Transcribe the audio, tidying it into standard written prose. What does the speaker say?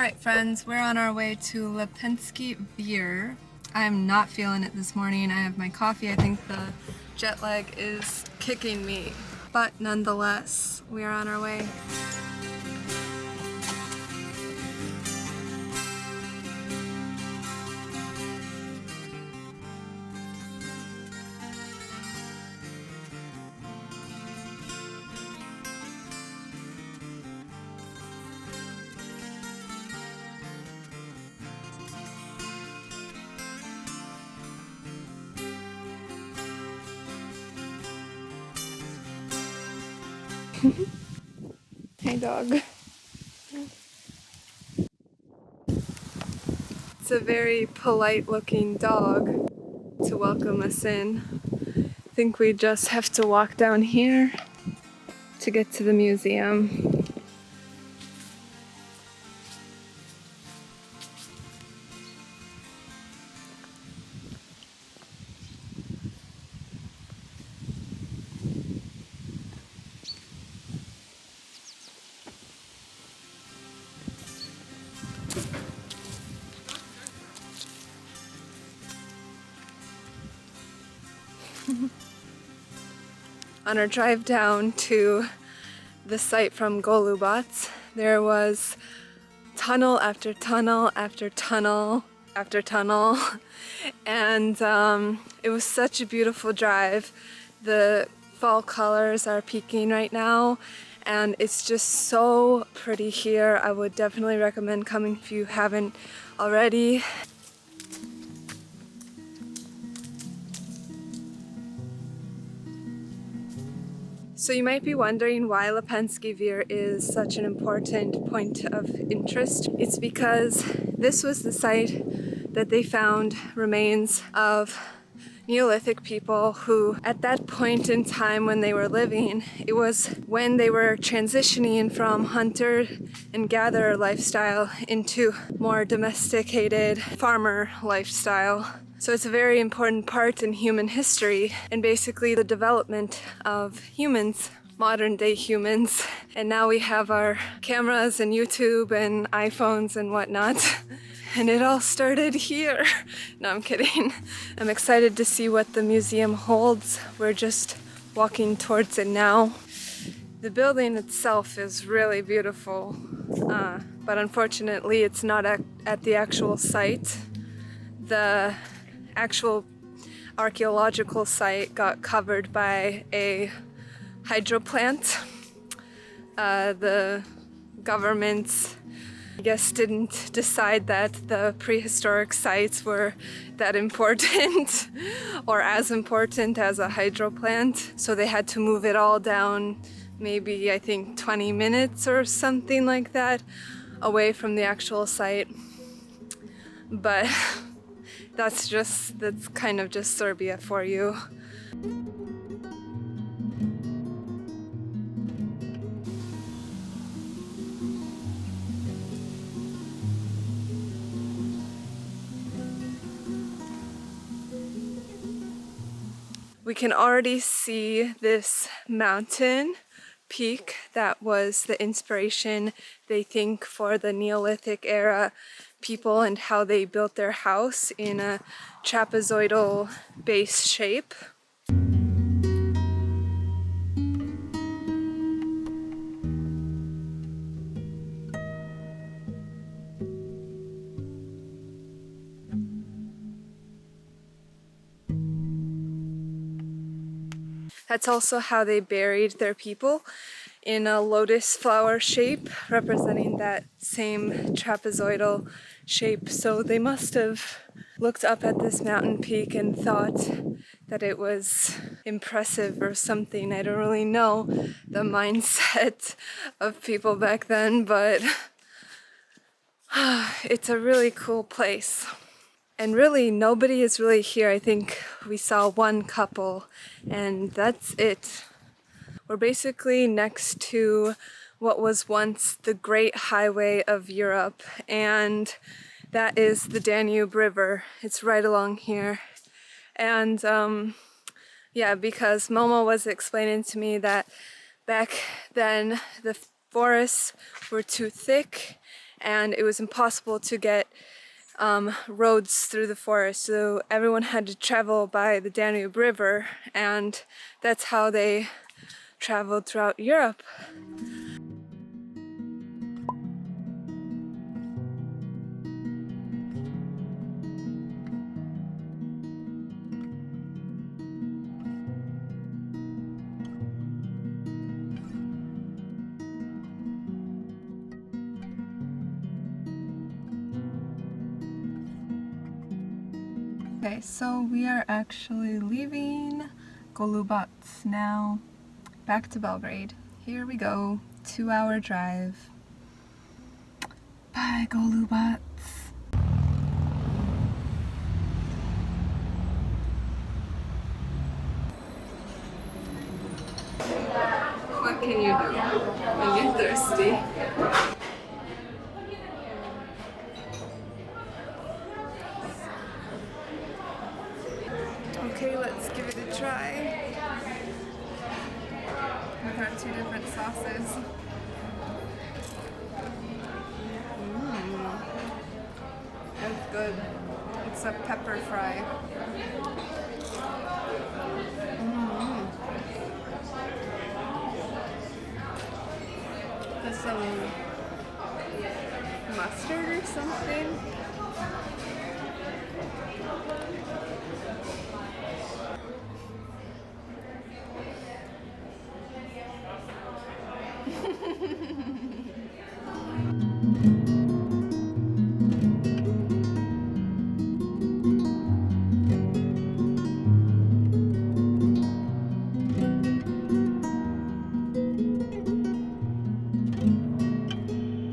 Alright friends, we're on our way to Lepenski Vir. I'm not feeling it this morning. I have my coffee. I think the jet lag is kicking me. But nonetheless, we are on our way. Hey dog. It's a very polite looking dog to welcome us in. I think we just have to walk down here to get to the museum. On our drive down to the site from Golubac, there was tunnel after tunnel after tunnel after tunnel, and it was such a beautiful drive. The fall colors are peaking right now, and it's just so pretty here. I would definitely recommend coming if you haven't already. So you might be wondering why Lepenski Vir is such an important point of interest. It's because this was the site that they found remains of Neolithic people who, at that point in time when they were living, it was when they were transitioning from hunter and gatherer lifestyle into more domesticated farmer lifestyle. So it's a very important part in human history and basically the development of humans, modern day humans. And now we have our cameras and YouTube and iPhones and whatnot. And it all started here. No, I'm kidding. I'm excited to see what the museum holds. We're just walking towards it now. The building itself is really beautiful, but unfortunately it's not at the actual site. The actual archaeological site got covered by a hydro plant. The government, I guess, didn't decide that the prehistoric sites were that important or as important as a hydro plant, so they had to move it all down maybe I think 20 minutes or something like that away from the actual site. But that's kind of just Serbia for you. We can already see this mountain peak that was the inspiration, they think, for the Neolithic era people and how they built their house in a trapezoidal base shape. That's also how they buried their people, in a lotus flower shape, representing that same trapezoidal shape. So they must have looked up at this mountain peak and thought that it was impressive or something. I don't really know the mindset of people back then, but it's a really cool place. And really, nobody is really here. I think we saw one couple, and that's it. We're basically next to what was once the Great Highway of Europe, and that is the Danube River. It's right along here. And yeah, because Momo was explaining to me that back then the forests were too thick and it was impossible to get roads through the forest, so everyone had to travel by the Danube River, and that's how they traveled throughout Europe. Okay, so we are actually leaving Golubac now, back to Belgrade. Here we go, 2-hour drive. Bye, Golubac. What can you do when you're thirsty? Okay, let's give it a try with our 2 different sauces. That's good. It's a pepper fry. With some mustard or something.